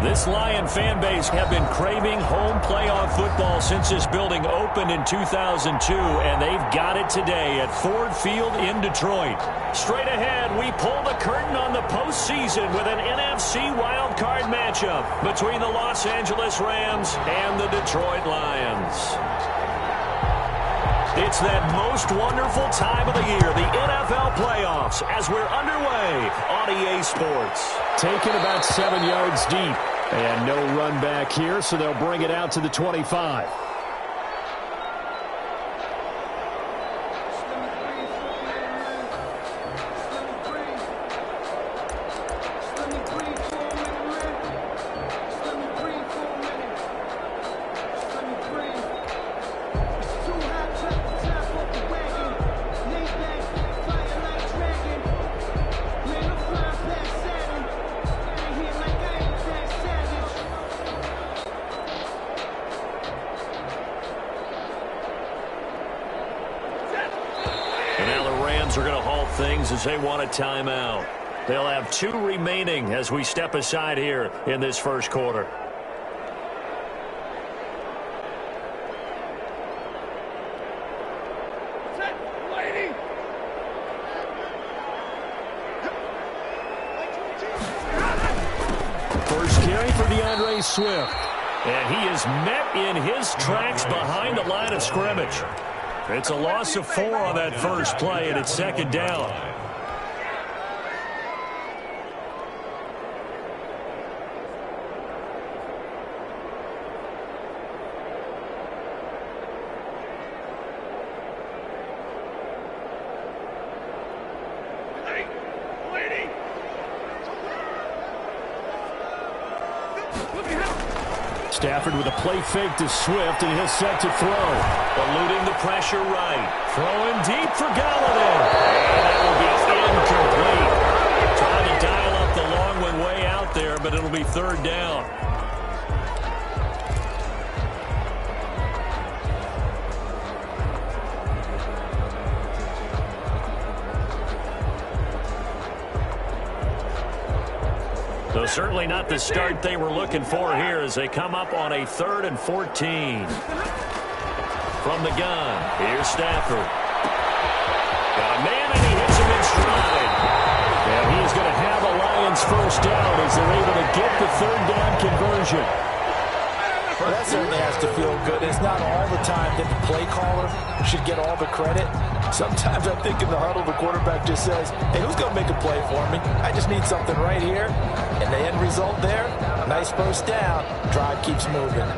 This Lion fan base have been craving home playoff football since this building opened in 2002, and they've got it today at Ford Field in Detroit. Straight ahead, we pull the curtain on the postseason with an NFC wildcard matchup between the Los Angeles Rams and the Detroit Lions. It's that most wonderful time of the year, the NFL playoffs, as we're underway on EA Sports. Taken about 7 yards deep. And no run back here, so they'll bring it out to the 25. Are going to halt things as they want a timeout. They'll have 2 remaining as we step aside here in this first quarter. First carry for DeAndre Swift. And he is met in his tracks behind the line of scrimmage. It's a loss of 4 on that first play, and it's second down. Stafford with a play fake to Swift, and he'll set to throw. Eluding the pressure right. Throwing deep for Galladay. And that will be incomplete. Trying to dial up the long one way out there, but it'll be third down. So certainly not the start they were looking for here as they come up on a 3rd and 14. From the gun, here's Stafford. Got a man, and he hits him in stride. And he's going to have a Lions first down as they're able to get the 3rd down conversion. Well, that certainly has to feel good. It's not all the time that the play caller should get all the credit. Sometimes I think in the huddle, the quarterback just says, hey, who's going to make a play for me? I just need something right here. And the end result there, nice first down. Drive keeps moving.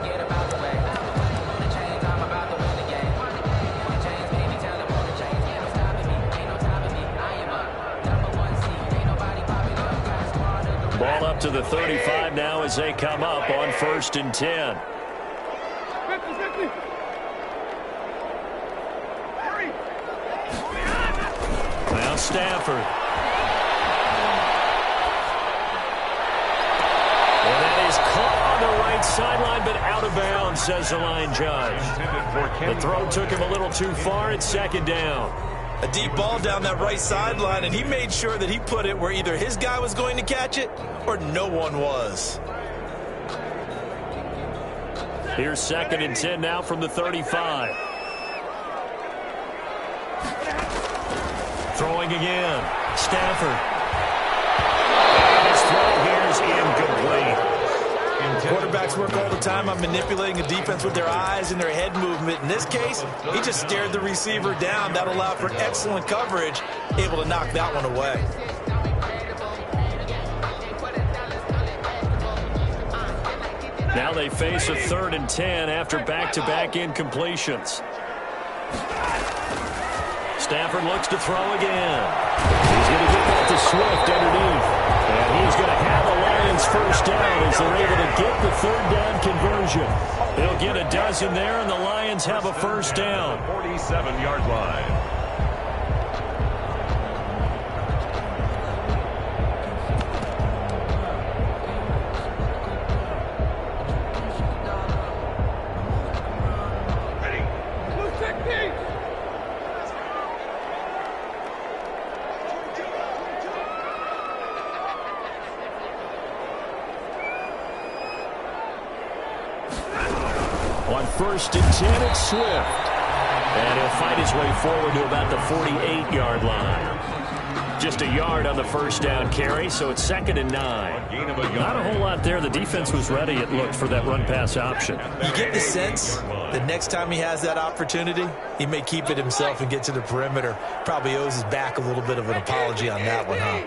Ball up to the 35 now as they come up on 1st and 10. Now Stafford. And that is caught on the right sideline, but out of bounds, says the line judge. The throw took him a little too far. It's 2nd down. A deep ball down that right sideline, and he made sure that he put it where either his guy was going to catch it or no one was. Here's 2nd and 10 now from the 35. Throwing again. Stafford. And his throw here is incomplete. Quarterbacks work all the time on manipulating a defense with their eyes and their head movement. In this case, he just stared the receiver down. That allowed for excellent coverage, able to knock that one away. Now they face a 3rd and 10 after back-to-back incompletions. Stafford looks to throw again. He's going to get that to Swift underneath. And he's going to have a Lions first down as they're able to get the 3rd down conversion. They'll get a dozen there, and the Lions have a first down. 47-yard line. first and 10, it's Swift. And he'll fight his way forward to about the 48-yard line. Just a yard on the first down carry, so it's 2nd and 9. Not a whole lot there. The defense was ready, it looked, for that run-pass option. You get the sense that next time he has that opportunity, he may keep it himself and get to the perimeter. Probably owes his back a little bit of an apology on that one, huh?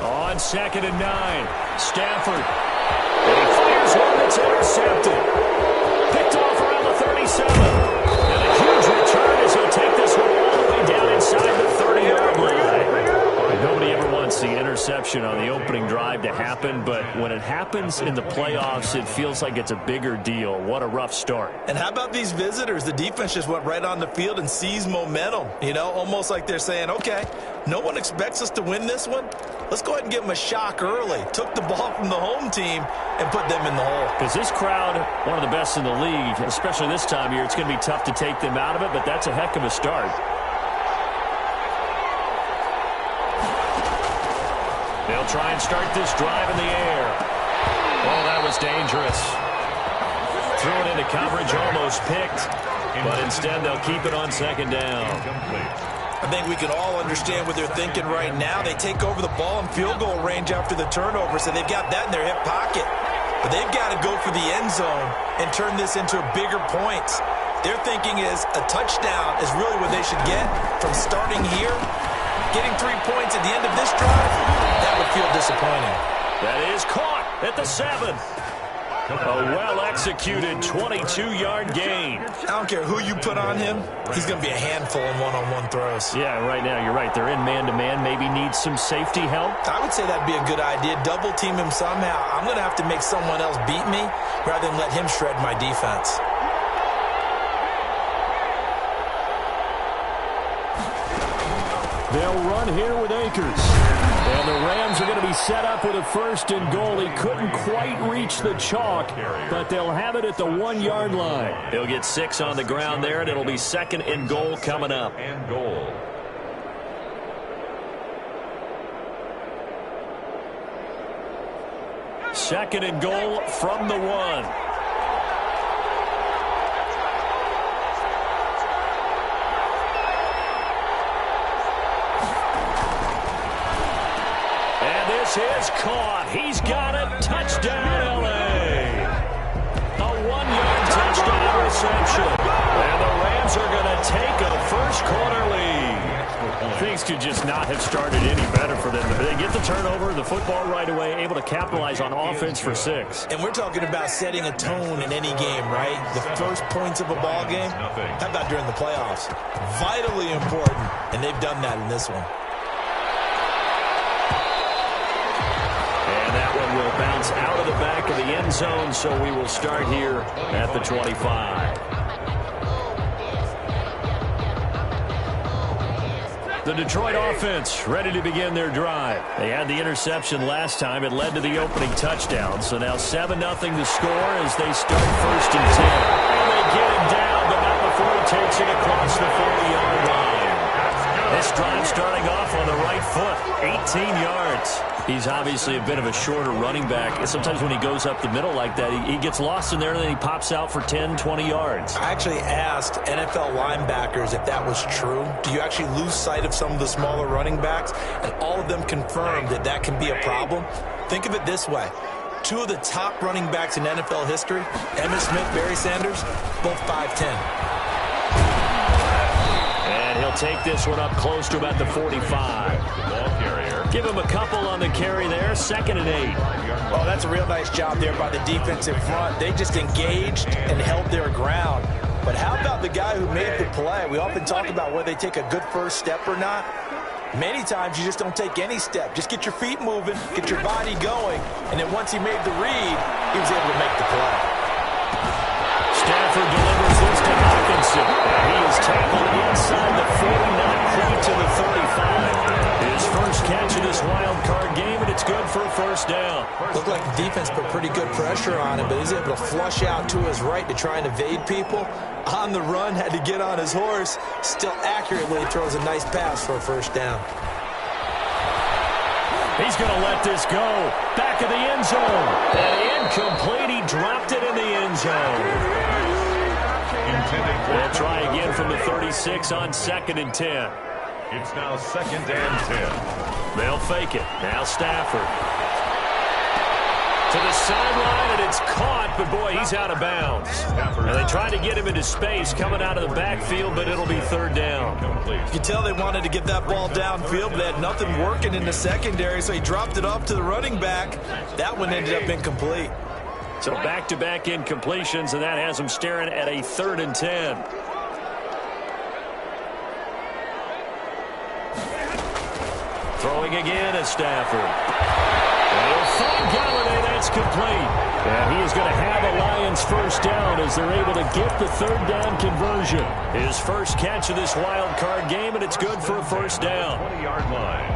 On 2nd and 9, Stafford. And he fires one that's intercepted. Picked off around the 37. And a huge return as he'll take this one all the way down inside the 30-yard line. Nobody ever wants the interception on the opening drive to happen, but when it happens in the playoffs, it feels like it's a bigger deal. What a rough start. And how about these visitors? The defense just went right on the field and seized momentum. You know, almost like they're saying, okay, no one expects us to win this one. Let's go ahead and give them a shock early. Took the ball from the home team and put them in the hole. Because this crowd, one of the best in the league, especially this time of year, it's going to be tough to take them out of it, but that's a heck of a start. They'll try and start this drive in the air. Oh, that was dangerous. Threw it into coverage, almost picked, but instead they'll keep it on 2nd down. I think we can all understand what they're thinking right now. They take over the ball in field goal range after the turnover, so they've got that in their hip pocket. But they've got to go for the end zone and turn this into bigger points. Their thinking is a touchdown is really what they should get from starting here. Getting 3 points at the end of this drive, that would feel disappointing. That is caught at the 7. A well-executed 22-yard gain. I don't care who you put on him. He's going to be a handful in one-on-one throws. Yeah, right now, you're right. They're in man-to-man. Maybe needs some safety help. I would say that'd be a good idea. Double team him somehow. I'm going to have to make someone else beat me rather than let him shred my defense. They'll run here with Akers. And the Rams are going to be set up with a 1st and goal. He couldn't quite reach the chalk, but they'll have it at the 1-yard line. He'll get 6 on the ground there, and it'll be 2nd and goal coming up. And goal. Second and goal from the 1. Is caught. He's got it. Touchdown, L.A. A 1-yard touchdown reception. And the Rams are going to take a first-quarter lead. Things could just not have started any better for them. They get the turnover, the football right away, able to capitalize on offense for 6. And we're talking about setting a tone in any game, right? The first points of a ball game. How about during the playoffs? Vitally important, and they've done that in this one. That one will bounce out of the back of the end zone, so we will start here at the 25. The Detroit offense ready to begin their drive. They had the interception last time. It led to the opening touchdown. So now 7-0 to score as they start 1st and 10. And they get him down, but not before he takes it across the 40-yard line. This drive starting off on the right foot, 18 yards. He's obviously a bit of a shorter running back. Sometimes when he goes up the middle like that, he gets lost in there, and then he pops out for 10, 20 yards. I actually asked NFL linebackers if that was true. Do you actually lose sight of some of the smaller running backs? And all of them confirmed that that can be a problem. Think of it this way. 2 of the top running backs in NFL history, Emmitt Smith, Barry Sanders, both 5'10". And he'll take this one up close to about the 45. Ball carrier. Give him a couple on the carry there. 2nd and 8. Well, that's a real nice job there by the defense in front. They just engaged and held their ground. But how about the guy who made the play? We often talk about whether they take a good first step or not. Many times you just don't take any step. Just get your feet moving, get your body going, and then once he made the read, he was able to make the play. Stafford delivers this to Hawkinson. And he is tackled inside the 40, not quite to the 35. His first catch of this wild card game, and it's good for a 1st down. Looked like the defense put pretty good pressure on him, but he's able to flush out to his right to try and evade people. On the run, had to get on his horse. Still accurately throws a nice pass for a 1st down. He's going to let this go. Back of the end zone. And incomplete. He dropped it in the end zone. They'll try again from the 36 on 2nd and 10. It's now 2nd and 10. They'll fake it. Now Stafford. To the sideline, and it's caught, but boy, he's out of bounds. And they tried to get him into space coming out of the backfield, but it'll be 3rd down. You can tell they wanted to get that ball downfield, but they had nothing working in the secondary, so he dropped it off to the running back. That one ended up incomplete. So back-to-back incompletions, and that has them staring at a 3rd and 10. Throwing again at Stafford. Galladay, that's complete. And he is going to have a Lions first down as they're able to get the 3rd down conversion. His first catch of this wild card game, and it's good for a first down. 20-yard line.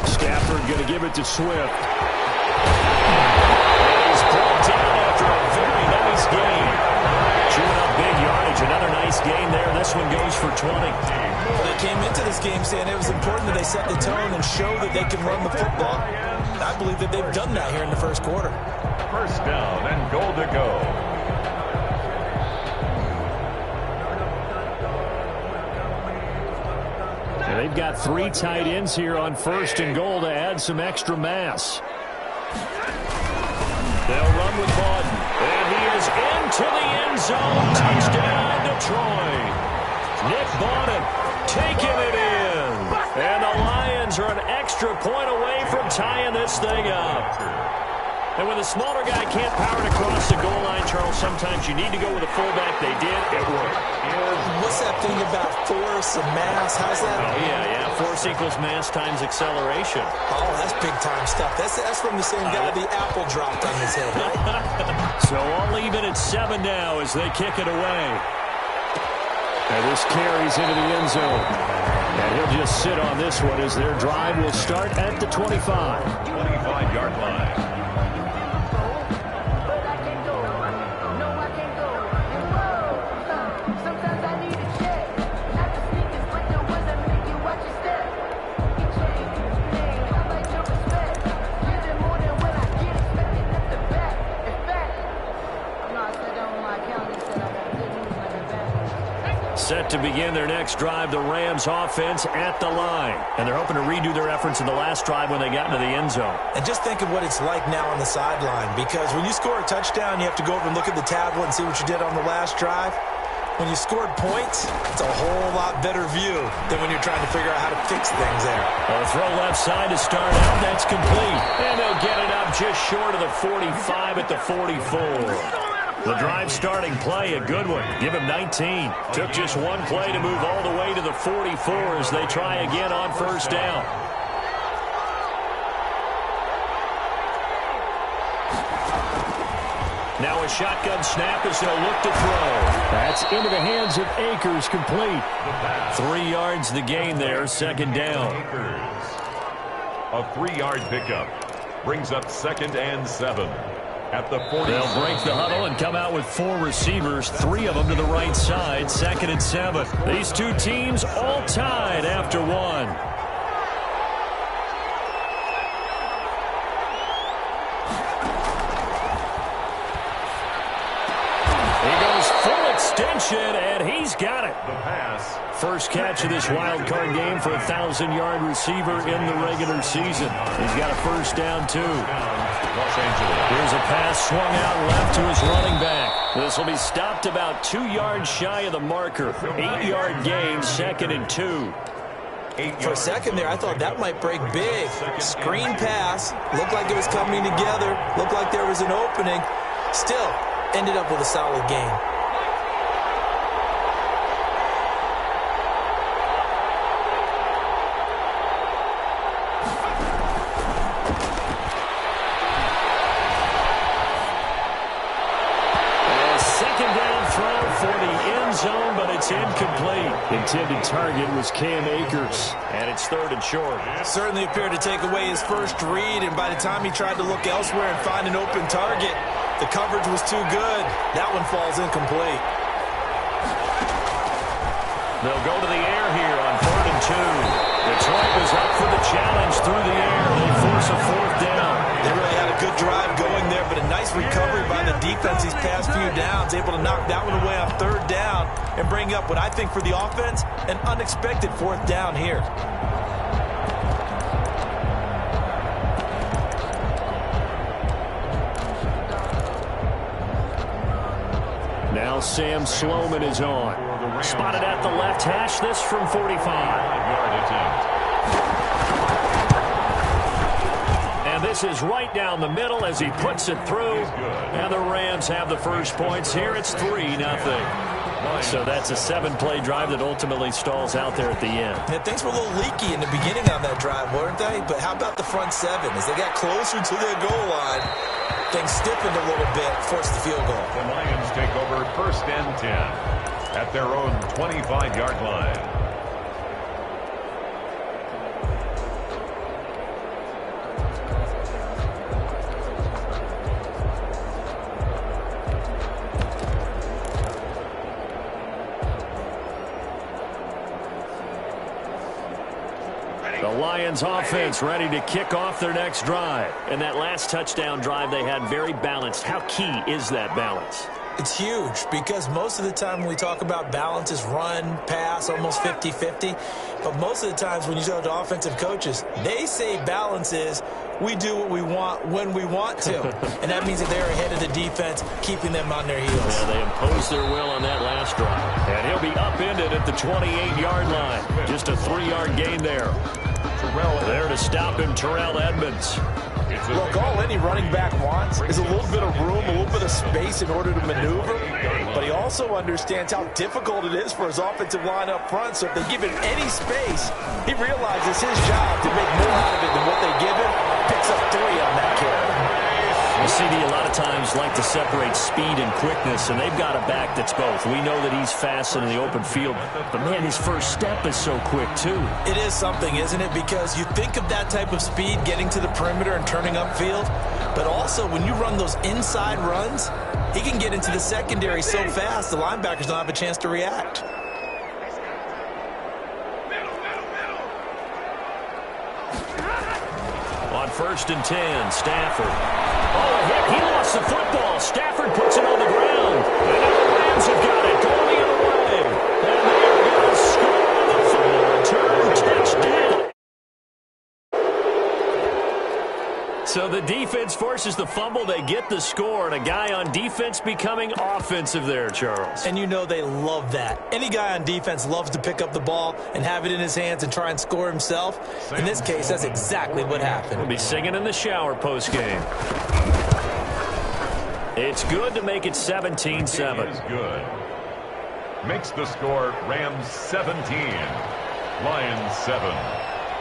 Stafford going to give it to Swift. He's brought down after a very nice game. Chewing up big yardage. Another nice gain there. This one goes for 20. They came into this game saying it was important that they set the tone and show that they can run the football. I believe that they've done that here in the first quarter. First down and goal to go. And they've got 3 tight ends here on 1st and goal to add some extra mass. They'll run with Bawden. And he is into the end zone. Touchdown, Detroit. Nick Bawden taking it in. And the Lions are an extra point away from tying this thing up. And when the smaller guy can't power it across the goal line, Charles, sometimes you need to go with a fullback. They did. It worked. What's that thing about force and mass? How's that? Oh, yeah. Force equals mass times acceleration. Oh, that's big-time stuff. That's from the same guy the apple dropped on his head, right? So all even at 7 now as they kick it away. And this carries into the end zone. And he'll just sit on this one as their drive will start at the 25. 25-yard line. Set to begin their next drive, the Rams offense at the line. And they're hoping to redo their efforts in the last drive when they got into the end zone. And just think of what it's like now on the sideline, because when you score a touchdown, you have to go over and look at the tablet and see what you did on the last drive. When you scored points, it's a whole lot better view than when you're trying to figure out how to fix things there. A throw left side to start out. That's complete. And they'll get it up just short of the 45 at the 44. The drive starting play, a good one. Give him 19. Took just one play to move all the way to the 44 as they try again on first down. Now a shotgun snap as they'll look to throw. That's into the hands of Akers, complete. 3 yards the gain there, 2nd down. A 3-yard pickup brings up 2nd and 7. At the 40. They'll break the huddle and come out with 4 receivers, 3 of them to the right side, 2nd and 7. These two teams all tied after 1. He goes full extension, and he's got it. The pass. First catch of this wild card game for a 1,000-yard receiver in the regular season. He's got a first down, too. Los Angeles. Here's a pass swung out left to his running back. This will be stopped about 2 yards shy of the marker. 8-yard gain, 2nd and 2. For a second there, I thought that might break big. Screen pass. Looked like it was coming together. Looked like there was an opening. Still, ended up with a solid gain. Incomplete. Intended target was Cam Akers, and it's 3rd and short. Certainly appeared to take away his first read, and by the time he tried to look elsewhere and find an open target, the coverage was too good. That one falls incomplete. They'll go to the air here on 3rd and 2. Detroit was up for the challenge through the air. They force a 4th down. They really had a good drive going there, but a nice recovery by the defense these past few downs, able to knock that one away on 3rd down and bring up what I think for the offense, an unexpected 4th down here. Now Sam Sloman is on. Spotted at the left hash, this from 45. And this is right down the middle as he puts it through. And the Rams have the first points here. It's 3-0. So that's a 7-play drive that ultimately stalls out there at the end. Yeah, things were a little leaky in the beginning on that drive, weren't they? But how about the front 7? As they got closer to their goal line, things stiffened a little bit, forced the field goal. The Lions take over 1st and 10 at their own 25-yard line. The Lions offense ready to kick off their next drive. And that last touchdown drive they had very balanced. How key is that balance? It's huge because most of the time when we talk about balance is run, pass, almost 50-50. But most of the times when you talk to offensive coaches, they say balance is we do what we want when we want to. And that means that they're ahead of the defense, keeping them on their heels. Yeah, they imposed their will on that last drive. And he'll be upended at the 28-yard line. Just a 3-yard gain there. There to stop him, Terrell Edmonds. Look, all any running back wants is a little bit of room, a little bit of space in order to maneuver. But he also understands how difficult it is for his offensive line up front. So if they give him any space, he realizes his job to make more out of it than what they give him. Picks up 3 on that carry. CD a lot of times like to separate speed and quickness, and they've got a back that's both. We know that he's fast in the open field, but man, his first step is so quick too. It is something, isn't it? Because you think of that type of speed getting to the perimeter and turning upfield, but also when you run those inside runs, he can get into the secondary so fast the linebackers don't have a chance to react. On 1st and 10, Stafford. Oh, a hit. He lost the football. Stafford puts it on the ground. And now the Rams have got it going the other way. And they are going to score on the full return touchdown. So the defense forces the fumble. They get the score, and a guy on defense becoming offensive there, Charles. And you know they love that. Any guy on defense loves to pick up the ball and have it in his hands and try and score himself. In this case, that's exactly what happened. We'll be singing in the shower postgame. It's good to make it 17-7. Is good. Makes the score Rams 17, Lions 7.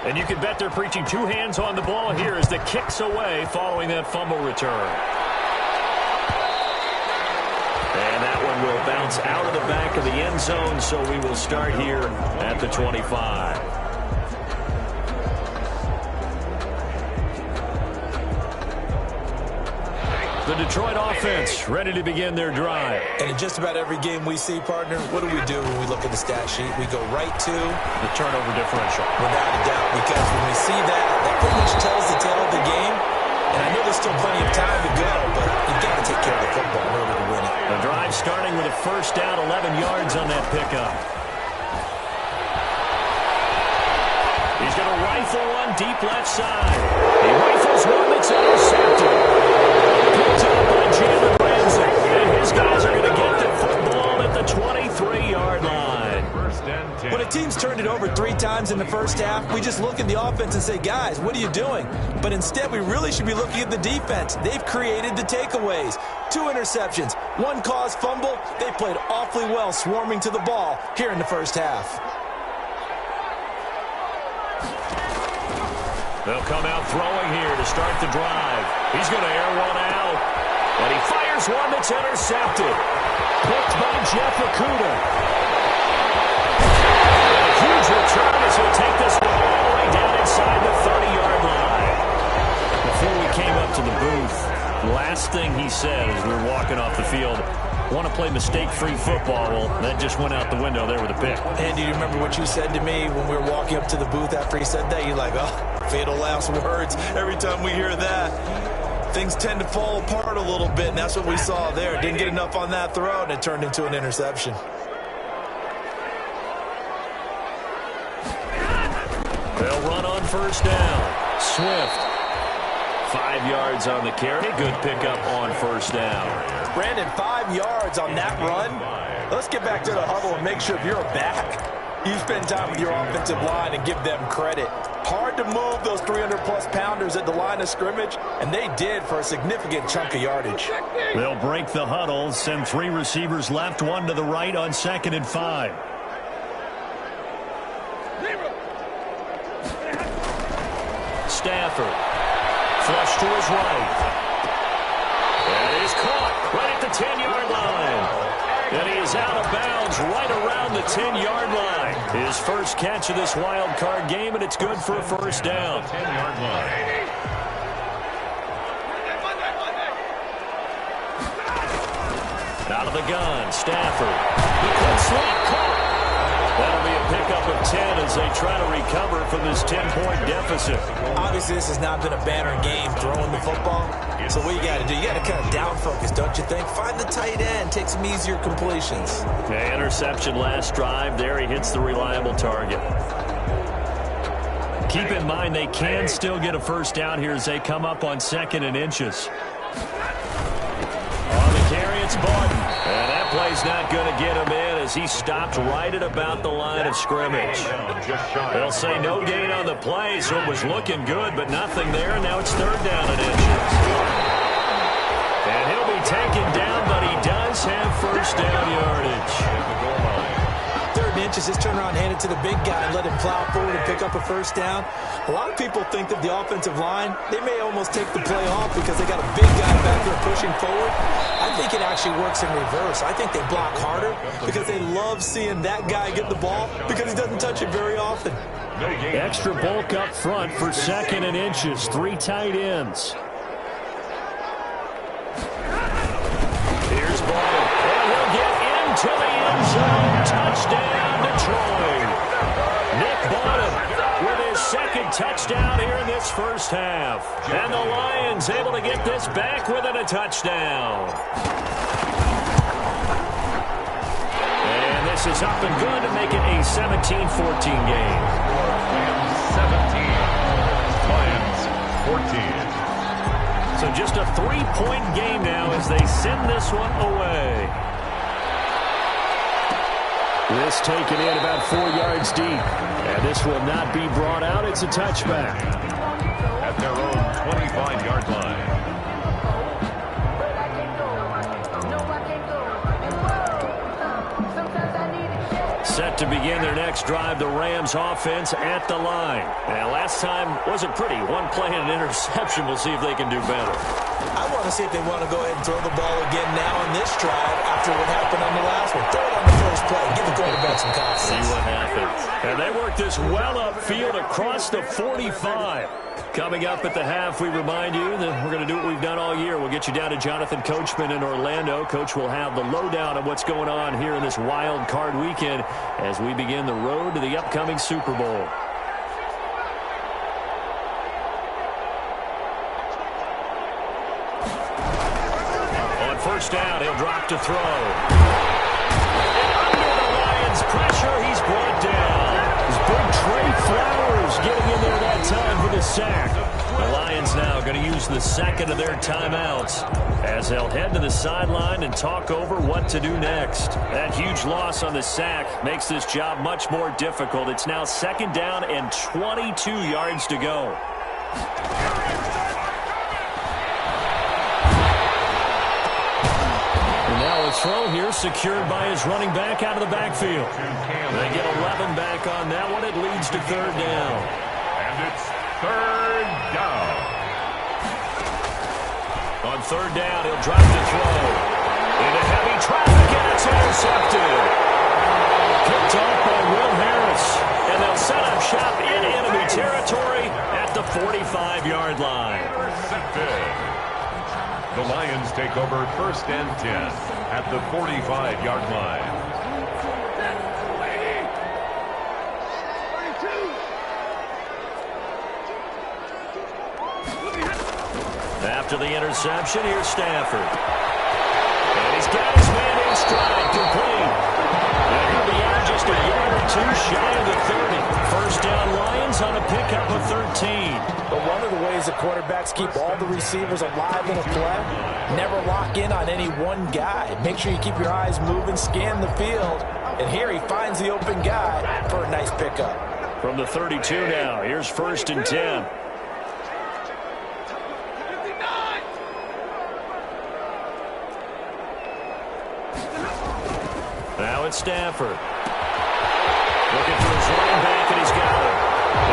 And you can bet they're preaching 2 hands on the ball here as the kick's away following that fumble return. And that one will bounce out of the back of the end zone, so we will start here at the 25. The Detroit offense ready to begin their drive. And in just about every game we see, partner, what do we do when we look at the stat sheet? We go right to the turnover differential. Without a doubt, because when we see that, that pretty much tells the tale of the game. And I know there's still plenty of time to go, but you've got to take care of the football in order to win it. The drive starting with a first down, 11 yards on that pickup. He's going to rifle one deep left side. He rifles one that's intercepted. Picked up by Jalen Ramsey. And his guys are going to get the football at the 23-yard line. When a team's turned it over 3 times in the first half, we just look at the offense and say, guys, what are you doing? But instead, we really should be looking at the defense. They've created the takeaways. 2 interceptions, 1 caused fumble. They played awfully well swarming to the ball here in the first half. They'll come out throwing here to start the drive. He's going to air one out. And he fires one that's intercepted. Picked by Jeff Okudah. A huge return as he'll take this one all the way down inside the 30-yard line. Before we came up to the booth, last thing he said as we were walking off the field, want to play mistake-free football. Well, that just went out the window there with a pick. And do you remember what you said to me when we were walking up to the booth after he said that? You're like, oh, fatal last words. Every time we hear that, things tend to fall apart a little bit, and that's what we saw there. Didn't get enough on that throw, and it turned into an interception. They'll run on first down. Swift. 5 yards on the carry. Good pickup on first down. Brandon, 5 yards on that run. Let's get back to the huddle and make sure if you're a back, you spend time with your offensive line and give them credit. Hard to move those 300-plus pounders at the line of scrimmage, and they did for a significant chunk of yardage. They'll break the huddle, send 3 receivers left, 1 to the right on 2nd and 5. Stafford. Flush to his right. And he's caught right at the 10-yard line. And he is out of bounds right around the 10-yard line. His first catch of this wild card game, and it's good for a first down. 10-yard line. Out of the gun, Stafford. He could slot, caught. That'll be a pickup of 10 as they try to recover from this 10-point deficit. Obviously, this has not been a banner game throwing the football. So what you got to do, you got to kind of down focus, don't you think? Find the tight end, take some easier completions. Okay, interception last drive. There he hits the reliable target. Keep in mind they can still get a first down here as they come up on 2nd and inches. On the carry, it's Barton. And that play's not going to get him in as he stopped right at about the line of scrimmage. They'll say no gain on the play, so it was looking good, but nothing there. And now it's 3rd down and inches. And he'll be taken down, but he does have first down yardage. 3rd and inches, just turn around and hand it to the big guy and let him plow forward and pick up a first down. A lot of people think that the offensive line, they may almost take the play off because they got a big guy back there pushing forward. I think it actually works in reverse. I think they block harder because they love seeing that guy get the ball because he doesn't touch it very often. Extra bulk up front for 2nd and inches. 3 tight ends. Here's Barton. And he'll get into the end zone. Touchdown, Detroit. Nick Barton with his 2nd touchdown here in this first half. And the Lions able to get this back within a touchdown. And this is up and good to make it a 17-14 game. 17. Lions 14. So just a 3-point game now as they send this one away. This taken in about 4 yards deep. And this will not be brought out. It's a touchback. At their own 25-yard line. Set to begin their next drive, the Rams offense at the line. And last time wasn't pretty. 1 play and an interception. We'll see if they can do better. I want to see if they want to go ahead and throw the ball again now on this drive after what happened on the last one. Throw it on the first play. Give the quarterback some confidence. See what happens. And they work this well upfield across the 45. Coming up at the half, we remind you that we're going to do what we've done all year. We'll get you down to Jonathan Coachman in Orlando. Coach will have the lowdown of what's going on here in this wild card weekend as we begin the road to the upcoming Super Bowl. On first down, he'll drop to throw. And under the Lions' pressure, he's brought down. Big Trey Flowers getting in there that time for the sack. The Lions now going to use the 2nd of their timeouts as they'll head to the sideline and talk over what to do next. That huge loss on the sack makes this job much more difficult. It's now 2nd down and 22 yards to go. And now a throw here secured by his running back out of the backfield. They get 11 back on that one. It leads to 3rd down. And it's 3rd down. On 3rd down, he'll drop to throw. Into heavy traffic, and it's intercepted. Picked off by Will Harris. And they'll set up shop in enemy territory at the 45-yard line. Intercepted. The Lions take over 1st and 10. at the 45-yard line. After the interception, here's Stafford. And he's got his man in stride, complete. And he'll be out just a yard or two shy of the 30. First down Lions on a pickup of 13. But one of the ways the quarterbacks keep all the receivers alive in a play, never lock in on any one guy. Make sure you keep your eyes moving, scan the field. And here he finds the open guy for a nice pickup. From the 32 now, here's 1st and 10. Now it's Stafford. Looking for his running back, and he's got it.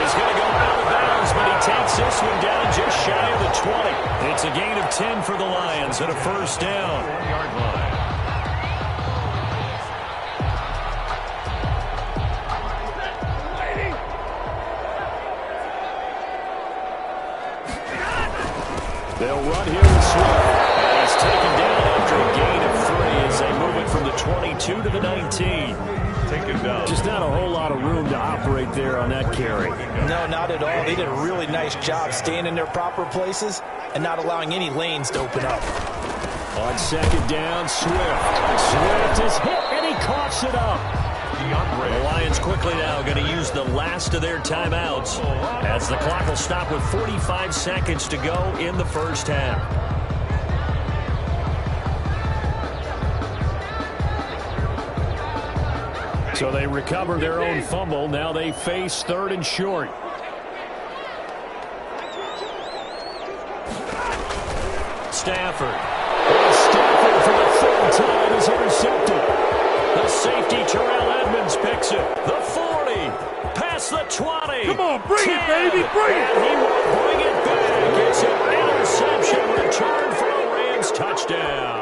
He's going to go out of bounds, but he takes this one down just shy of the 20. It's a gain of 10 for the Lions and a first down. 4-yard line. They'll run here with Swift. And he's taken down after a gain of 3 as they move it from the 22 to the 19. Taken down. Just not a whole lot of room to operate there on that carry. No, not at all. They did a really nice job staying in their proper places and not allowing any lanes to open up. On 2nd down, Swift. Swift is hit, and he coughs it up. The Lions quickly now going to use the last of their timeouts as the clock will stop with 45 seconds to go in the first half. So they recover their own fumble. Now they face 3rd and short. Stafford. Stafford for the 3rd time is intercepted. The safety, Terrell Edmonds, picks it. The 40. Past the 20. Come on, bring 10, it, baby, bring it. And he will bring it back. It's an interception return for a Rams touchdown.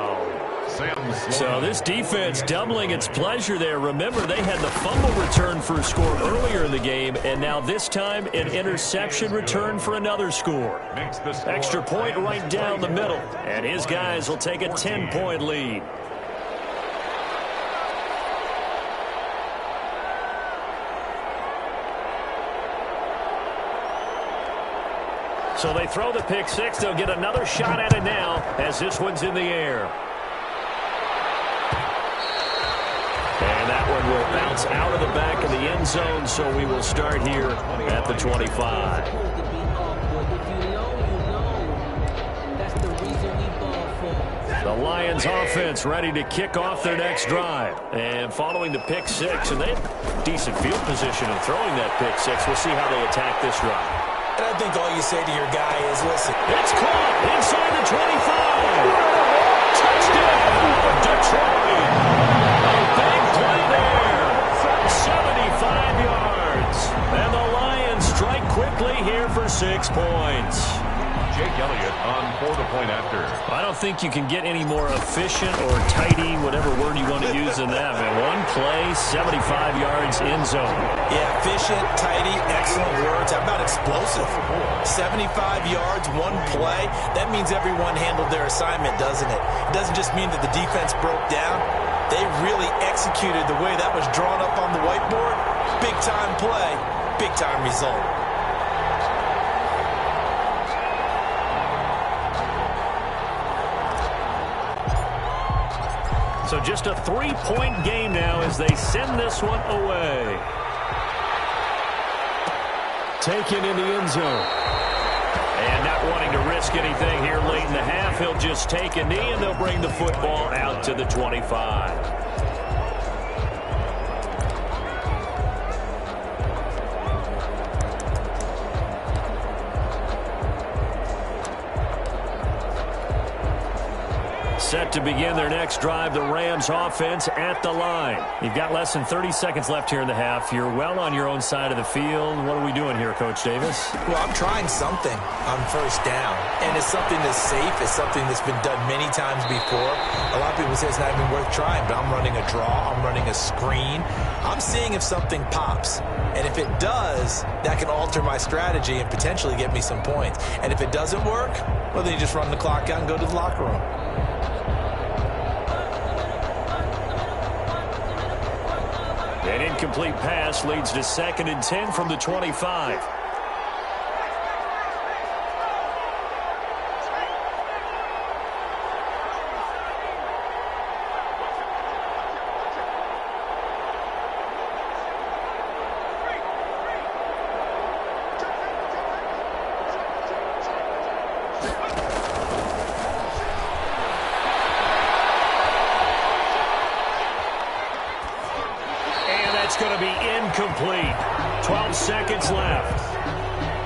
So this defense doubling its pleasure there. Remember, they had the fumble return for a score earlier in the game, and now this time an interception return for another score. Extra point right down the middle, and his guys will take a 10-point lead. So they throw the pick six. They'll get another shot at it now as this one's in the air. And that one will bounce out of the back of the end zone, so we will start here at the 25. The Lions offense ready to kick off their next drive. And following the pick six, and they have decent field position in throwing that pick six. We'll see how they attack this drive. And I think all you say to your guy is, listen. It's caught inside the 25. Touchdown, Detroit. A big play there. 75 yards. And the Lions strike quickly here for 6 points. Jake Elliott on for the point after. I don't think you can get any more efficient or tidy, whatever word you want to use in that. Man, one play, 75 yards in zone. Yeah, efficient, tidy, excellent words. How about explosive? 75 yards, one play. That means everyone handled their assignment, doesn't it? It doesn't just mean that the defense broke down. They really executed the way that was drawn up on the whiteboard. Big-time play, big-time result. So just a 3-point game now as they send this one away. Taken in the end zone. And not wanting to risk anything here late in the half, he'll just take a knee and they'll bring the football out to the 25. Set to begin their next drive, the Rams offense at the line. You've got less than 30 seconds left here in the half. You're well on your own side of the field. What are we doing here, Coach Davis? Well, I'm trying something on first down, and it's something that's safe. It's something that's been done many times before. A lot of people say it's not even worth trying, but I'm running a draw. I'm running a screen. I'm seeing if something pops. And if it does, that can alter my strategy and potentially get me some points. And if it doesn't work, well, then you just run the clock out and go to the locker room. incomplete pass leads to 2nd and 10 from the 25. It's going to be incomplete. 12 seconds left.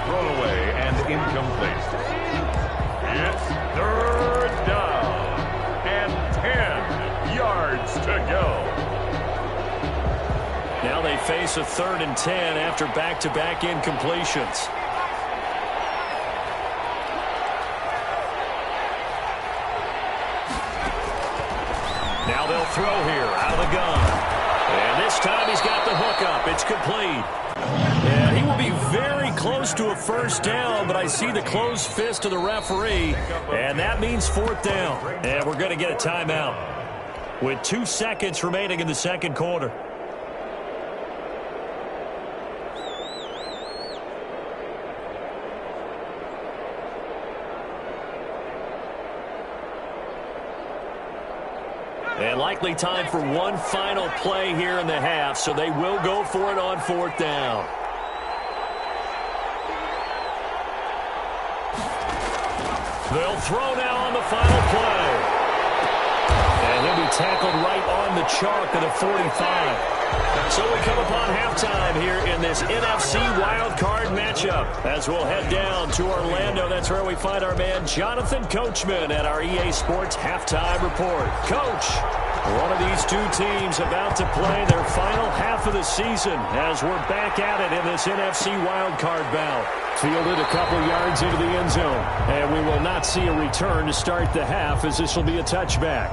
Thrown away and incomplete. It's 3rd down and 10 yards to go. Now they face a 3rd and 10 after back-to-back incompletions. Now they'll throw here out of the gun. And this time he's got the hook up. It's complete. And he will be very close to a 1st down, but I see the closed fist of the referee, and that means 4th down. And we're going to get a timeout with 2 seconds remaining in the 2nd quarter. And likely time for one final play here in the half, so they will go for it on 4th down. They'll throw now on the final play. And he'll be tackled right on the chalk of the 45. So we come upon halftime here in this NFC wildcard matchup as we'll head down to Orlando. That's where we find our man Jonathan Coachman at our EA Sports Halftime Report. Coach, one of these two teams about to play their final half of the season as we're back at it in this NFC wildcard bout. Fielded a couple yards into the end zone, and we will not see a return to start the half as this will be a touchback.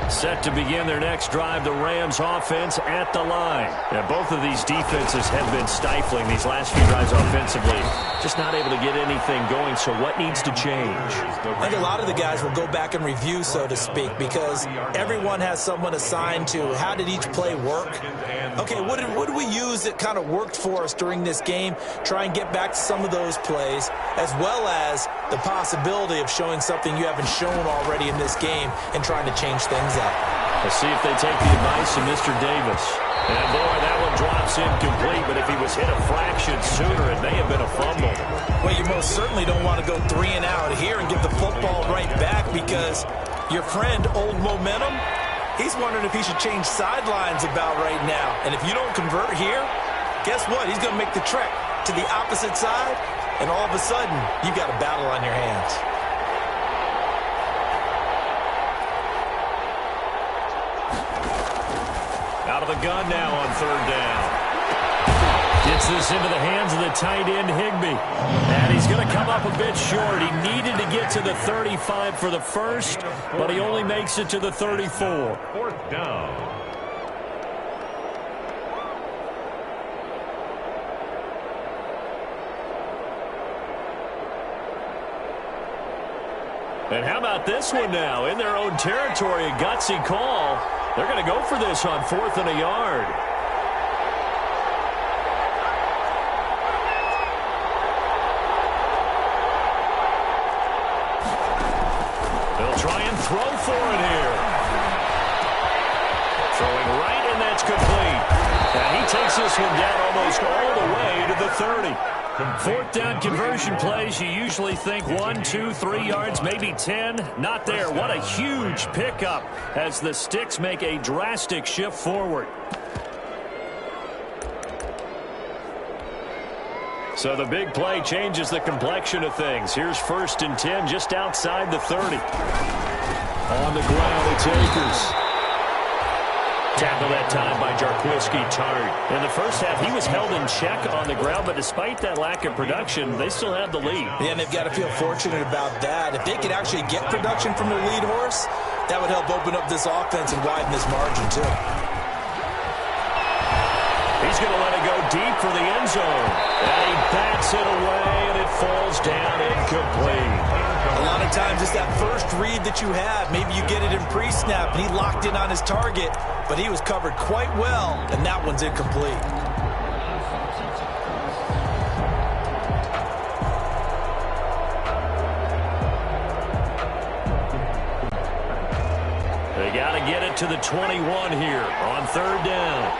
Set to begin their next drive, the Rams offense at the line. Yeah, both of these defenses have been stifling these last few drives offensively. Just not able to get anything going, so what needs to change? I think a lot of the guys will go back and review, so to speak, because everyone has someone assigned to how did each play work. Okay, what did we use that kind of worked for us during this game? Try and get back to some of those plays, as well as the possibility of showing something you haven't shown already in this game and trying to change things up. Let's see if they take the advice of Mr. Davis. And boy, that one drops incomplete, but if he was hit a fraction sooner, it may have been a fumble. Well, you most certainly don't want to go 3 and out here and give the football right back, because your friend, Old Momentum, he's wondering if he should change sidelines about right now. And if you don't convert here, guess what? He's going to make the trek to the opposite side, and all of a sudden, you've got a battle on your hands. Out of the gun now on 3rd down. Gets this into the hands of the tight end, Higbee. And he's going to come up a bit short. He needed to get to the 35 for the first, but he only makes it to the 34. 4th down. And how about this one now? In their own territory, a gutsy call. They're going to go for this on 4th and a yard. They'll try and throw for it here. Throwing right, and that's complete. And he takes this one down almost all the way to the 30. 4th down conversion plays, you usually think 1, 2, 3 yards, maybe 10. Not there. What a huge pickup as the Sticks make a drastic shift forward. So the big play changes the complexion of things. Here's 1st and 10 just outside the 30. On the ground, it's Akers. Tackle that time by Jarquiski Tart. In the first half, he was held in check on the ground, but despite that lack of production, they still have the lead. Yeah, and they've got to feel fortunate about that. If they could actually get production from their lead horse, that would help open up this offense and widen this margin, too. He's going to let it go deep for the end zone. And he bats it away, and it falls down incomplete. A lot of times it's that first read that you have. Maybe you get it in pre-snap, and he locked in on his target, but he was covered quite well, and that one's incomplete. They got to get it to the 21 here on third down.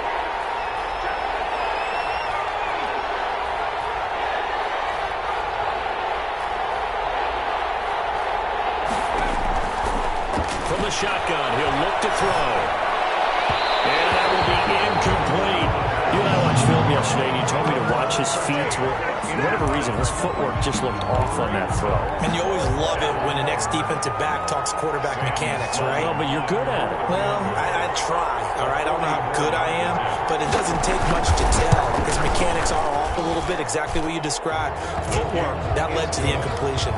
From the shotgun, he'll look to throw. And that will be incomplete. You and I watched film yesterday, and you told me to watch his feet. For whatever reason, his footwork just looked off on that throw. And you always love it when an ex-defensive back talks quarterback mechanics, right? Well, but you're good at it. Well, I try, all right? I don't know how good I am, but it doesn't take much to tell. His mechanics are off a little bit, exactly what you described. Footwork, that led to the incompletion.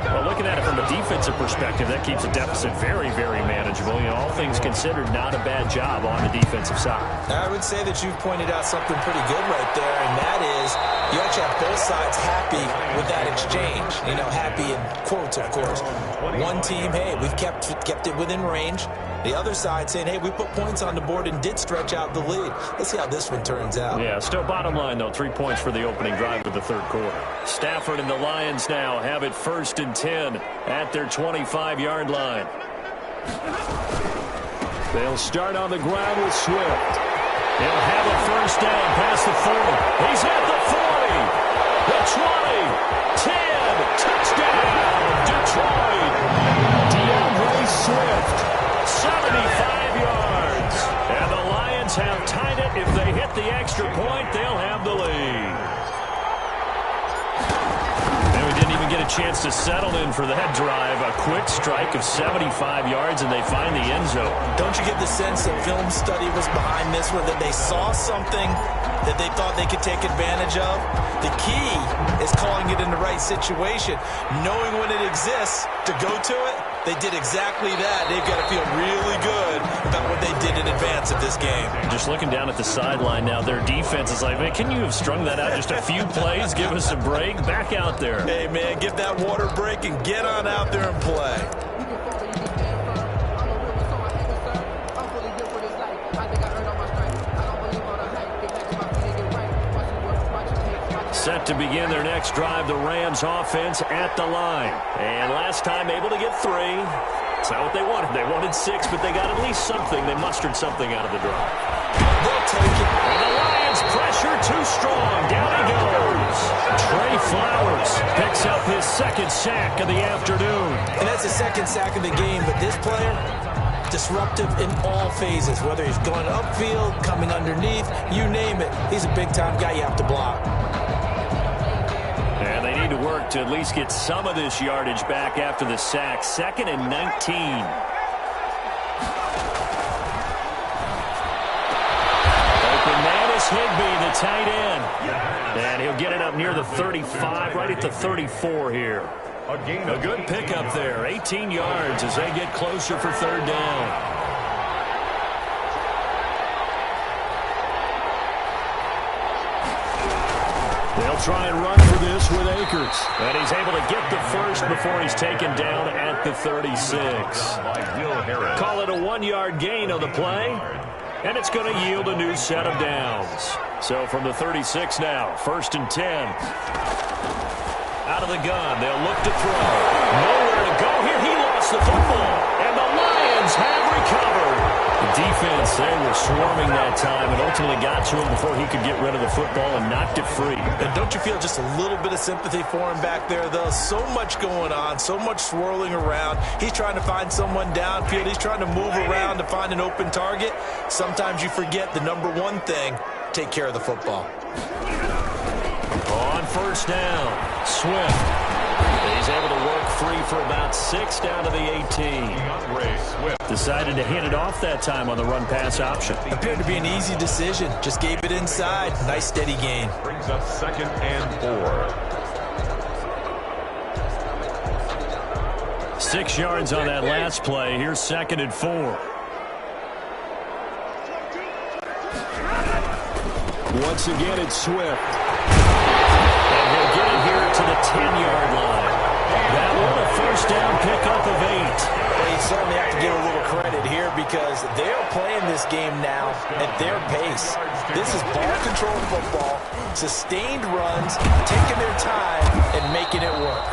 Well, looking at it from a defensive perspective, that keeps the deficit very, very manageable. You know, all things considered, not a bad job on the defensive side. I would say that you've pointed out something pretty good right there, and that is you actually have both sides happy with that exchange. You know, happy in quotes, of course. One team, hey, we've kept it within range. The other side saying, hey, we put points on the board and did stretch out the lead. Let's see how this one turns out. Yeah, still bottom line, though, 3 points for the opening drive of the third quarter. Stafford and the Lions now have it 1st and 10 at their 25-yard line. They'll start on the ground with Swift. He'll have a first down past the 40. He's at the 40, the 20, 10, touchdown, Detroit. DeAndre Swift. 75 yards. And the Lions have tied it. If they hit the extra point, they'll have the lead. And we didn't even get a chance to settle in for that drive. A quick strike of 75 yards, and they find the end zone. Don't you get the sense that film study was behind this one, that they saw something that they thought they could take advantage of? The key is calling it in the right situation. Knowing when it exists to go to it, they did exactly that. They've got to feel really good about what they did in advance of this game. Just looking down at the sideline now, their defense is like, man, can you have strung that out just a few plays? Give us a break. Back out there. Hey, man, give that water break and get on out there and play. Set to begin their next drive, the Rams offense at the line. And last time able to get 3. It's not what they wanted. They wanted 6, but they got at least something. They mustered something out of the drive. They'll take it. And the Lions pressure too strong. Down he goes. Trey Flowers picks up his 2nd sack of the afternoon. And that's the 2nd sack of the game, but this player, disruptive in all phases, whether he's going upfield, coming underneath, you name it. He's a big-time guy you have to block. And they need to work to at least get some of this yardage back after the sack. 2nd and 19. Open man is Higbee, the tight end. And he'll get it up near the 35, right at the 34 here. A good pickup there. 18 yards as they get closer for 3rd down. They'll try and run for this with Akers. And he's able to get the first before he's taken down at the 36. Call it a 1-yard gain on the play. And it's going to yield a new set of downs. So from the 36 now, 1st and 10. Out of the gun, they'll look to throw. Nowhere to go here. He lost the football. And the Lions have recovered. The defense, they were swarming that time and ultimately got to him before he could get rid of the football and knocked it free. And don't you feel just a little bit of sympathy for him back there, though? So much going on, so much swirling around. He's trying to find someone downfield. He's trying to move around to find an open target. Sometimes you forget the number one thing, take care of the football. On 1st down, Swift. He's able to work free for about 6 down to the 18. Decided to hand it off that time on the run-pass option. Appeared to be an easy decision. Just gave it inside. Nice steady gain. Brings up 2nd and 4. 6 yards on that last play. Here's 2nd and 4. Once again, it's Swift. And he'll get it here to the 10-yard line. That one a first down pickup of 8. Well, you certainly have to give a little credit here because they're playing this game now at their pace. This is ball-controlled football, sustained runs, taking their time, and making it work.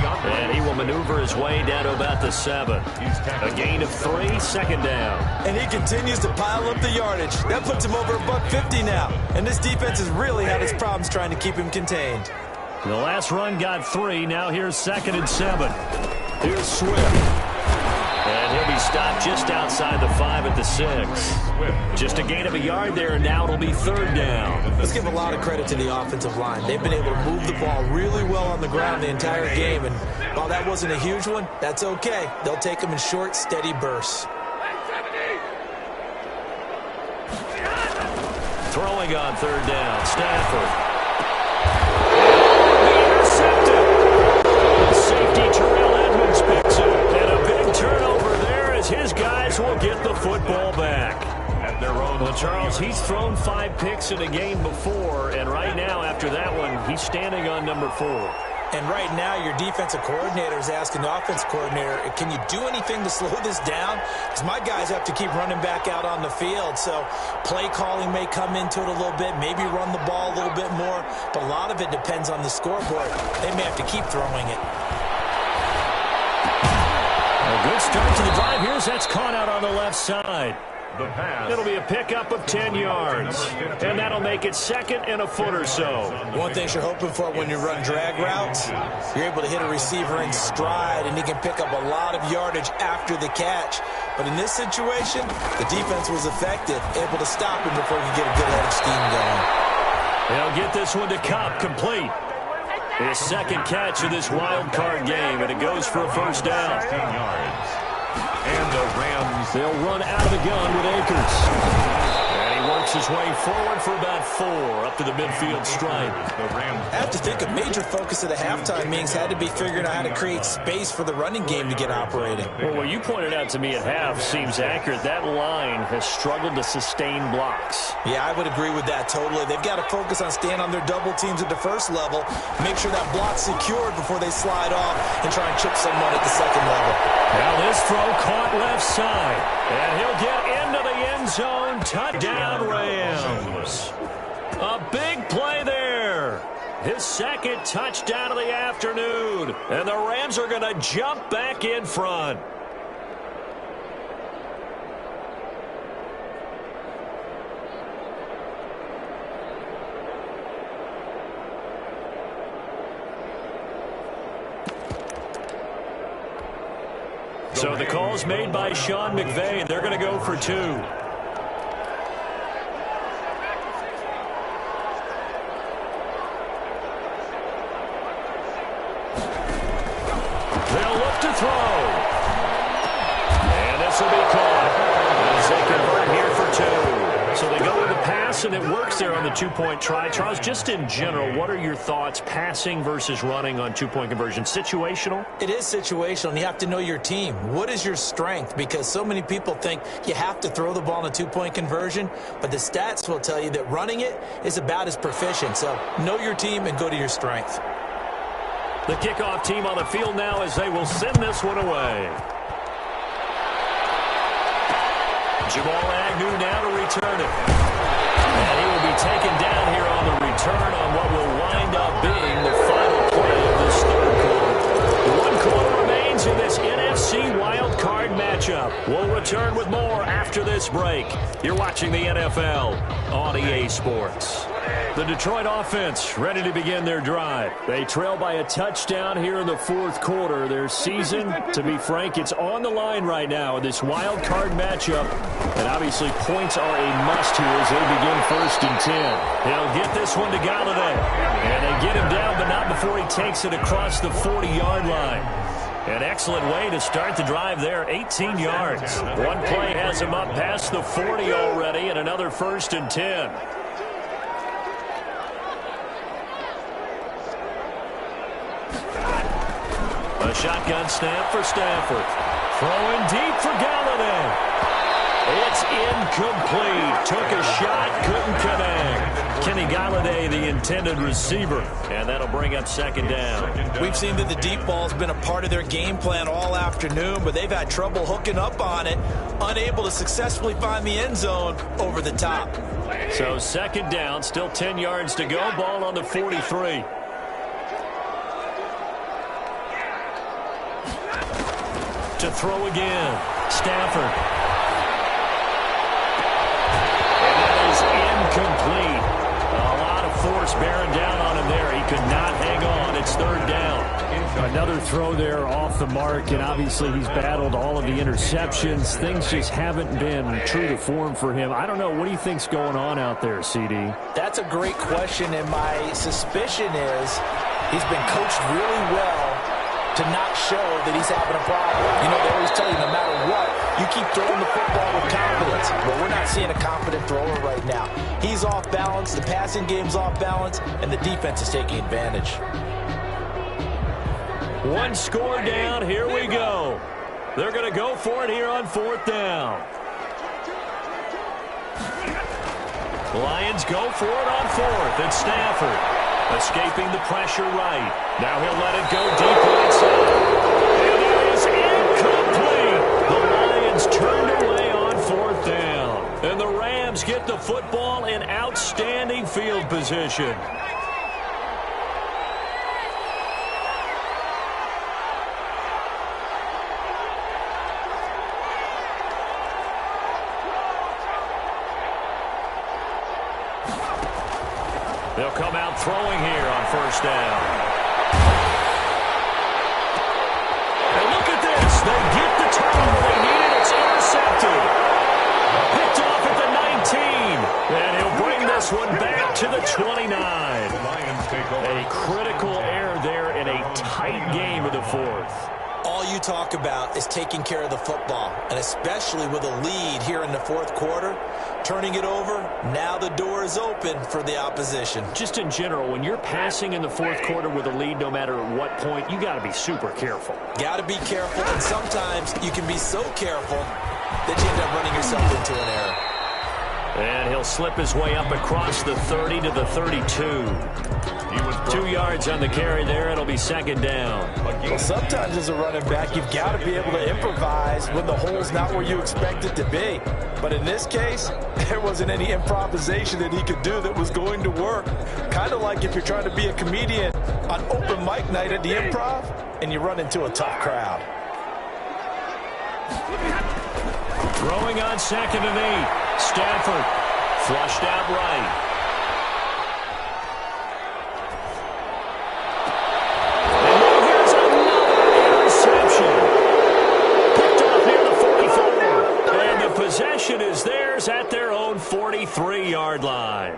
And he will maneuver his way down to about the 7. A gain of 3, second down. And he continues to pile up the yardage. That puts him over $150 now. And this defense has really had its problems trying to keep him contained. The last run got 3. Now here's 2nd and 7. Here's Swift. And he'll be stopped just outside the 5 at the 6. Just a gain of a yard there, and now it'll be 3rd down. Let's give a lot of credit to the offensive line. They've been able to move the ball really well on the ground the entire game, and while that wasn't a huge one, that's okay. They'll take them in short, steady bursts. Throwing on 3rd down, Stafford. Safety Terrell Edmonds picks it. And a big turnover there as his guys will get the football back. At their own. Well, Charles, he's thrown 5 picks in a game before, and right now after that one, he's standing on number 4. And right now, your defensive coordinator is asking the offensive coordinator, can you do anything to slow this down? Because my guys have to keep running back out on the field. So play calling may come into it a little bit, maybe run the ball a little bit more. But a lot of it depends on the scoreboard. They may have to keep throwing it. A good start to the drive. Here's that's caught out on the left side. The pass. It'll be a pickup of 10 yards. And that'll make it 2nd and a foot or so. One thing you're hoping for when you run drag routes, you're able to hit a receiver in stride, and he can pick up a lot of yardage after the catch. But in this situation, the defense was effective, able to stop him before he could get a good head of steam going. They'll get this one to Cobb, complete. His 2nd catch of this wild card game, and it goes for a first down. 16 yards. And the Rams. They'll run out of the gun with Akers. And he works his way forward for about 4 up to the midfield stripe. I have to think a major focus of the halftime meetings had to be figuring out how to create space for the running game to get operating. Well, what you pointed out to me at half seems accurate. That line has struggled to sustain blocks. Yeah, I would agree with that totally. They've got to focus on staying on their double teams at the first level, make sure that block's secured before they slide off and try and chip someone at the second level. Now this throw caught left side, and he'll get into the end zone. Touchdown, Rams. A big play there. His 2nd touchdown of the afternoon, and the Rams are going to jump back in front. So the call's made by Sean McVay. They're going to go for 2. They'll look to throw. And this will be caught as they convert here for 2. So they go with the pass, and it works there on the 2-point try. Charles, just in general, what are your thoughts passing versus running on 2-point conversion? Situational? It is situational, and you have to know your team. What is your strength? Because so many people think you have to throw the ball in a 2-point conversion, but the stats will tell you that running it is about as proficient. So know your team and go to your strength. The kickoff team on the field now as they will send this one away. Jamal Agnew now to return it. And he will be taken down here on the return on what will wind up being the final play of this 3rd quarter. 1 quarter remains in this NFC wild card matchup. We'll return with more after this break. You're watching the NFL on EA Sports. The Detroit offense ready to begin their drive. They trail by a touchdown here in the 4th quarter. Their season, to be frank, it's on the line right now in this wild card matchup. And obviously points are a must here as they begin 1st and 10. He'll get this one to Galladay. And they get him down, but not before he takes it across the 40-yard line. An excellent way to start the drive there, 18 yards. One play has him up past the 40 already, and another 1st and 10. A shotgun snap for Stafford. Throwing deep for Galladay. It's incomplete. Took a shot, couldn't connect. Can he Galladay, the intended receiver. And that'll bring up second down. We've seen that the deep ball's been a part of their game plan all afternoon, but they've had trouble hooking up on it, unable to successfully find the end zone over the top. So second down, still 10 yards to go, ball on the 43. To throw again, Stafford. And that is incomplete. A lot of force bearing down on him there. He could not hang on. It's third down. Another throw there off the mark, and obviously he's battled all of the interceptions. Things just haven't been true to form for him. I don't know. What do you think's going on out there, CD? That's a great question, and my suspicion is he's been coached really well to not show that he's having a problem. You know, they always tell you no matter what, you keep throwing the football with confidence. But we're not seeing a confident thrower right now. He's off balance, the passing game's off balance, and the defense is taking advantage. One score down, here we go. They're going to go for it here on fourth down. Lions go for it on fourth. It's Stafford. Escaping the pressure right. Now he'll let it go deep right side. And it is incomplete. The Lions turned away on fourth down. And the Rams get the football in outstanding field position. They'll come out throwing here on first down. And look at this. They get the turnover they needed. It's intercepted. Picked off at the 19. And he'll bring this one back to the 29. A critical error there in a tight game of the fourth. All you talk about is taking care of the football, and especially with a lead here in the fourth quarter, turning it over, now the door is open for the opposition. Just in general, when you're passing in the fourth quarter with a lead, no matter at what point, you got to be super careful. Got to be careful, and sometimes you can be so careful that you end up running yourself into an error. And he'll slip his way up across the 30 to the 32. 2 yards on the carry there. It'll be second down. Well, sometimes as a running back, you've got to be able to improvise when the hole's not where you expect it to be. But in this case, there wasn't any improvisation that he could do that was going to work. Kind of like if you're trying to be a comedian on open mic night at the Improv and you run into a tough crowd. Throwing on 2nd and 8. Stafford flushed out right. And now here's another interception. Picked off near the 44. And the possession is theirs at their own 43-yard line.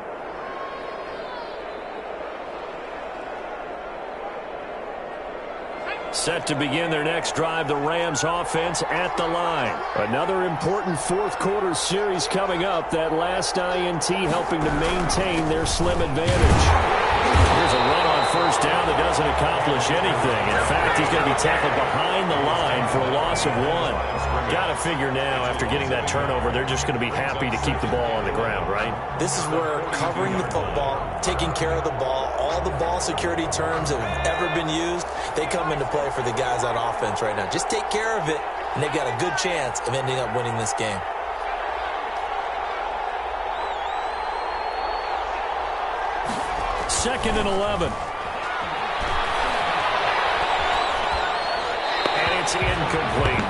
Set to begin their next drive, the Rams offense at the line. Another important fourth quarter series coming up. That last INT helping to maintain their slim advantage. Here's a run on first down that doesn't accomplish anything. In fact, he's going to be tackled behind the line for a loss of 1. Got to figure now, after getting that turnover, they're just going to be happy to keep the ball on the ground, right? This is where covering the football, taking care of the ball, all the ball security terms that have ever been used, they come into play for the guys on offense right now. Just take care of it, and they've got a good chance of ending up winning this game. Second and 11. And it's incomplete.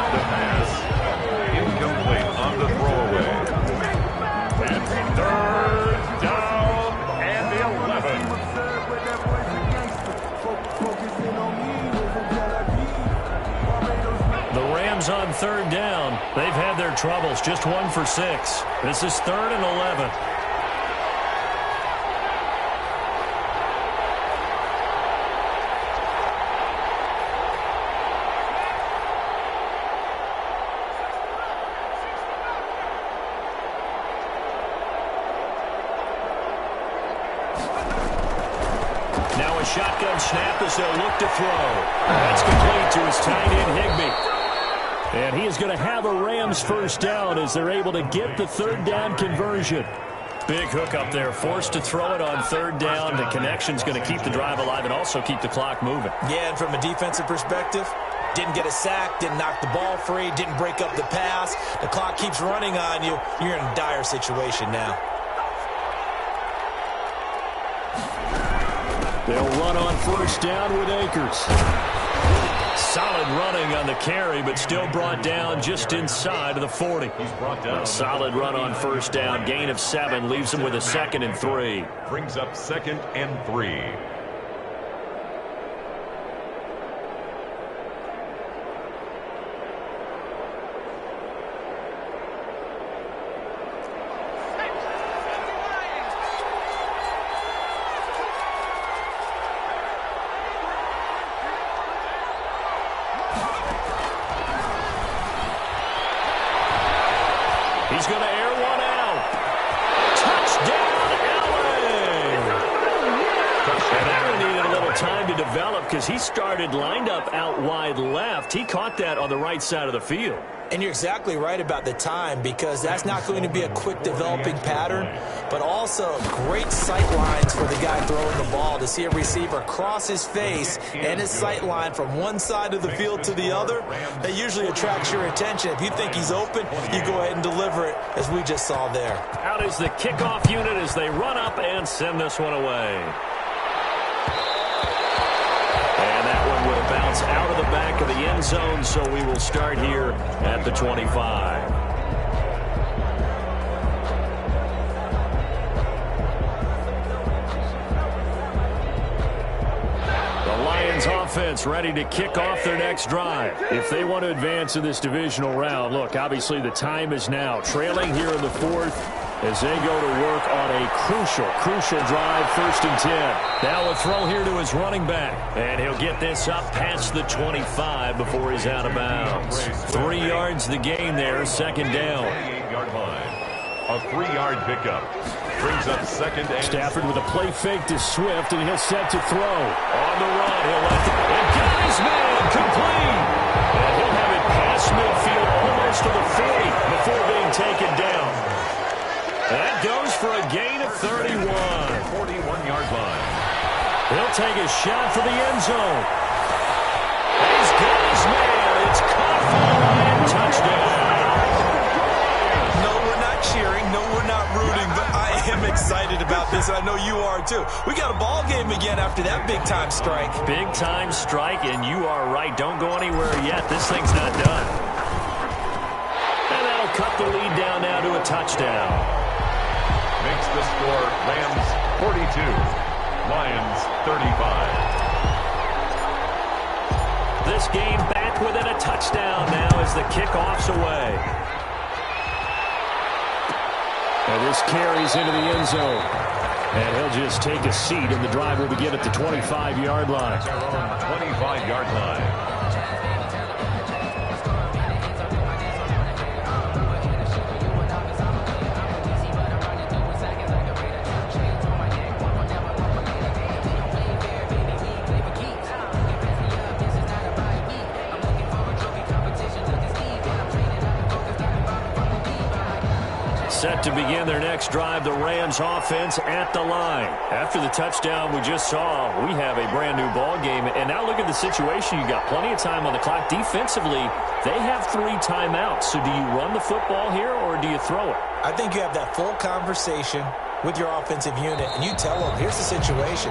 The pass incomplete on the throwaway. And third down and 11. The Rams on third down. They've had their troubles. Just 1 for 6. This is 3rd and 11. Now a shotgun snap as they'll look to throw. That's complete to his tight end, Higbee. And he is going to have a Rams first down as they're able to get the third down conversion. Big hook up there, forced to throw it on third down. The connection's going to keep the drive alive and also keep the clock moving. Yeah, and from a defensive perspective, didn't get a sack, didn't knock the ball free, didn't break up the pass. The clock keeps running on you. You're in a dire situation now. They'll run on first down with Akers. Solid running on the carry, but still brought down just inside of the 40. He's brought down. A solid run on first down. Gain of 7 leaves him with a 2nd and 3. Brings up 2nd and 3. He's going to air one out. Touchdown, LA! And that one needed a little time to develop because he started lined up out wide left. He caught that on the right side of the field. And you're exactly right about the time, because that's not going to be a quick developing pattern, but also great sight lines for the guy throwing the ball. To see a receiver cross his face and his sight line from one side of the field to the other, that usually attracts your attention. If you think he's open, you go ahead and deliver it, as we just saw there. Out is the kickoff unit as they run up and send this one away. And that one will bounce out of the back of the end zone, so we will start here at the 25. The Lions offense ready to kick off their next drive. If they want to advance in this divisional round, look, obviously the time is now. Trailing here in the 4th as they go to work on a crucial drive, 1st and 10. Now a throw here to his running back. And he'll get this up past the 25 before he's out of bounds. 3 yards the gain there, 2nd down. 28-yard line. A 3-yard pickup. Brings up 2nd and... Stafford with a play fake to Swift, and he'll set to throw. On the run, he'll let the... And got his man complete! And he'll have it past midfield almost to the 40 before being taken down. That goes for a gain of 31. 41-yard line. He'll take a shot for the end zone. He's got his man. It's caught for the Lion touchdown. No, we're not cheering. No, we're not rooting, but I am excited about this, and I know you are too. We got a ball game again after that big-time strike. Big-time strike, and you are right. Don't go anywhere yet. This thing's not done. And that'll cut the lead down now to a touchdown. Makes the score Rams 42, Lions 35. This game back within a touchdown now as the kickoff's away. And this carries into the end zone. And he'll just take a seat, and the drive will begin at the 25-yard line. 25-yard line. Set to begin their next drive, the Rams offense at the line. After the touchdown we just saw, we have a brand new ball game. And now look at the situation. You got plenty of time on the clock. Defensively, they have 3 timeouts. So do you run the football here or do you throw it? I think you have that full conversation with your offensive unit, and you tell them, here's the situation.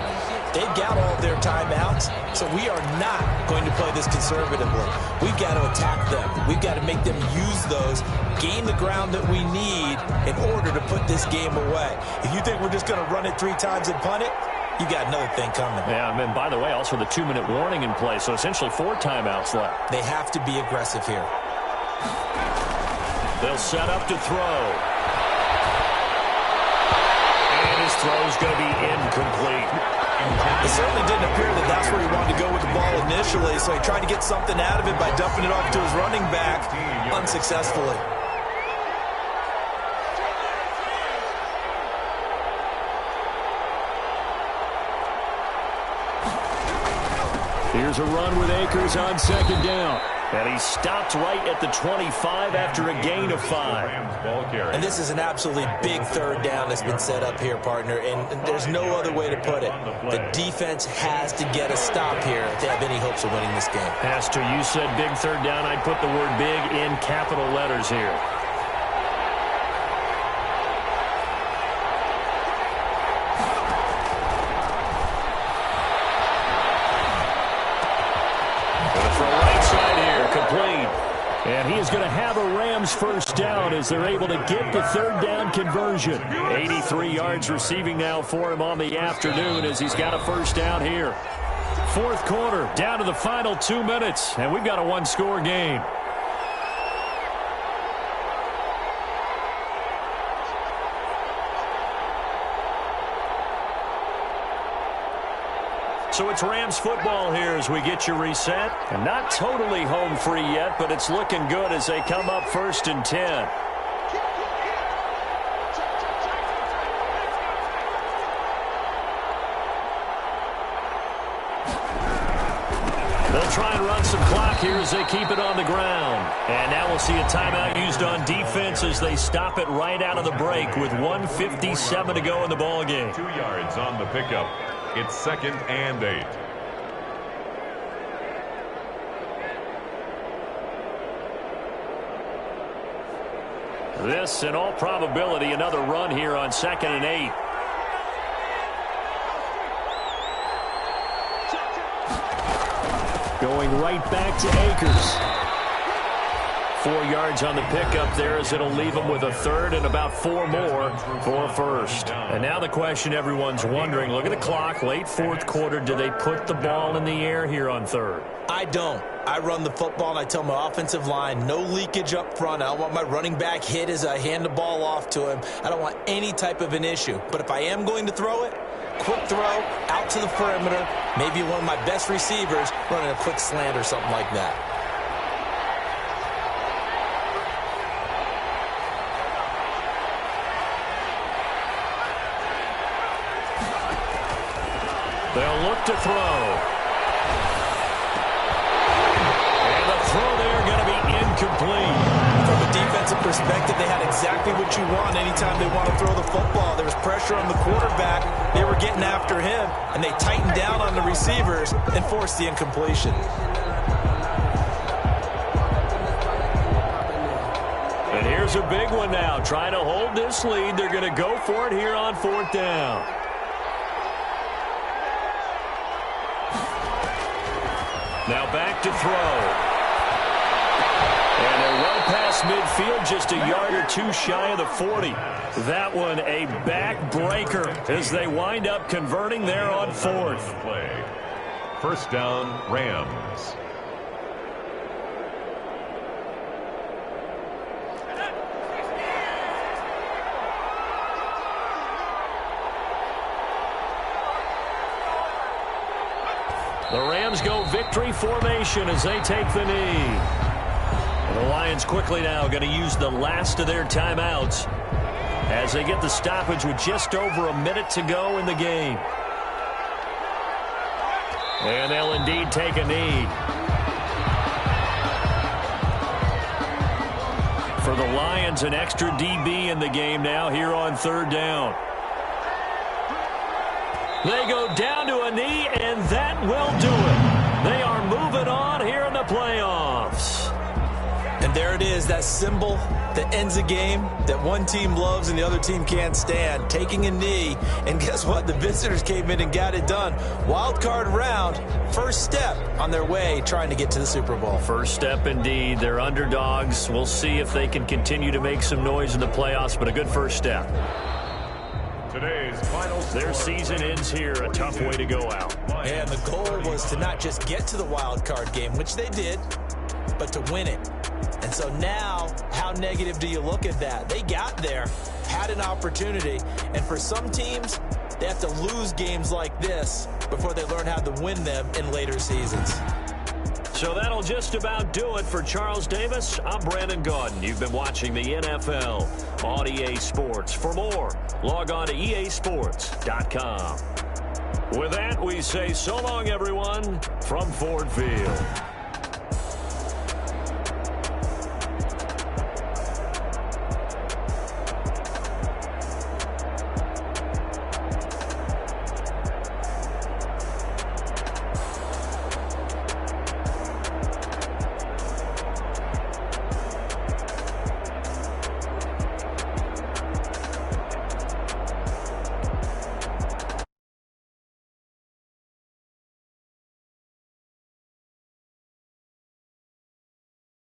They've got all their timeouts, so we are not going to play this conservatively. We've got to attack them. We've got to make them use those, gain the ground that we need in order to put this game away. If you think we're just going to run it 3 times and punt it, you got another thing coming. Yeah, and by the way, also the 2-minute warning in play, so essentially 4 timeouts left. They have to be aggressive here. They'll set up to throw. And his throw's going to be incomplete. It certainly didn't appear that that's where he wanted to go with the ball initially, so he tried to get something out of it by dumping it off to his running back unsuccessfully. Here's a run with Akers on 2nd down. And he stopped right at the 25 after a gain of 5. And this is an absolutely big third down that's been set up here, partner, and there's no other way to put it. The defense has to get a stop here if they have any hopes of winning this game. Pastor, you said big third down. I'd put the word big in capital letters here. And he is going to have a Rams first down as they're able to get the third down conversion. 83 yards receiving now for him on the afternoon as he's got a first down here. Fourth quarter, down to the final 2 minutes, and we've got a one-score game. So it's Rams football here as we get you reset. And not totally home free yet, but it's looking good as they come up 1st and 10. They'll try and run some clock here as they keep it on the ground. And now we'll see a timeout used on defense as they stop it right out of the break with 1:57 to go in the ballgame. 2 yards on the pickup. It's 2nd and 8. This, in all probability, another run here on 2nd and 8. Going right back to Akers. 4 yards on the pickup there as it'll leave them with a third and about 4 more for a first. And now the question everyone's wondering, look at the clock, late fourth quarter, do they put the ball in the air here on third? I don't. I run the football and I tell my offensive line, no leakage up front. I don't want my running back hit as I hand the ball off to him. I don't want any type of an issue. But if I am going to throw it, quick throw, out to the perimeter, maybe one of my best receivers running a quick slant or something like that. They'll look to throw. And the throw there going to be incomplete. From a defensive perspective, they had exactly what you want anytime they want to throw the football. There was pressure on the quarterback. They were getting after him, and they tightened down on the receivers and forced the incompletion. And here's a big one now. Trying to hold this lead. They're going to go for it here on 4th down. Now back to throw. And they're well past midfield, just a yard or two shy of the 40. That one a backbreaker as they wind up converting there on 4th. Play. First down, Rams. The Rams go victory formation as they take the knee. And the Lions quickly now going to use the last of their timeouts as they get the stoppage with just over a minute to go in the game. And they'll indeed take a knee. For the Lions, an extra DB in the game now here on 3rd down. They go down to a knee, and that will do it. They are moving on here in the playoffs. And there it is, that symbol that ends a game that one team loves and the other team can't stand. Taking a knee, and guess what? The visitors came in and got it done. Wild card round, first step on their way trying to get to the Super Bowl. First step indeed. They're underdogs. We'll see if they can continue to make some noise in the playoffs, but a good first step. Today's final Their season ends here, a tough way to go out. And the goal was to not just get to the wild card game, which they did, but to win it. And so now, how negative do you look at that? They got there, had an opportunity, and for some teams, they have to lose games like this before they learn how to win them in later seasons. So that'll just about do it for Charles Davis. I'm Brandon Gaudin. You've been watching the NFL on EA Sports. For more, log on to easports.com. With that, we say so long, everyone, from Ford Field.